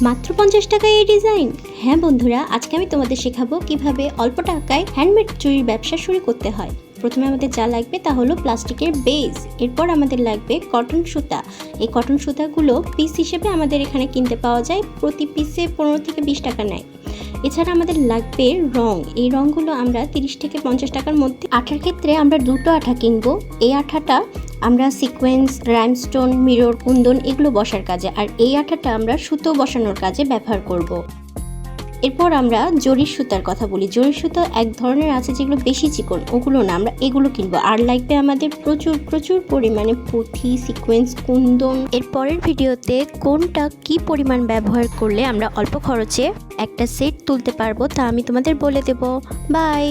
মাত্র 50 টাকায় এই ডিজাইন। হ্যাঁ বন্ধুরা, আজকে আমি তোমাদের শেখাবো কিভাবে অল্প টাকায় হ্যান্ডমেড চুড়ির ব্যবসা শুরু করতে হয়। প্রথমে আমাদের যা লাগবে তা হলো প্লাস্টিকের বেস, এরপর আমাদের লাগবে কটন সুতা। এই কটন সুতাগুলো পিস হিসেবে আমাদের এখানে কিনতে পাওয়া যায়, প্রতি পিসে 15 থেকে 20 টাকা নেয়। এছাড়া আমাদের লাগবে রং। এই রঙগুলো আমরা 30 থেকে 50 টাকার মধ্যে। আঠার ক্ষেত্রে আমরা দুটো আঠা কিনবো। এই আঠাটা আমরা সিকোয়েন্স, রাইমস্টোন, মিরর, কুন্দন এগুলো বসার কাজে, আর এই আঠাটা আমরা সুতো বসানোর কাজে ব্যবহার করব। এরপর আমরা জরির সুতার কথা বলি। জরির সুতো এক ধরনের আছে যেগুলো বেশি চিকন, ওগুলো না, আমরা এগুলো কিনবো। আর লাগবে আমাদের প্রচুর প্রচুর পরিমাণে পুঁথি, সিকোয়েন্স, কুন্দন। এর পরের ভিডিওতে কোনটা কি পরিমাণ ব্যবহার করলে আমরা অল্প খরচে একটা সেট তুলতে পারবো তা আমি তোমাদের বলে দেব। বাই।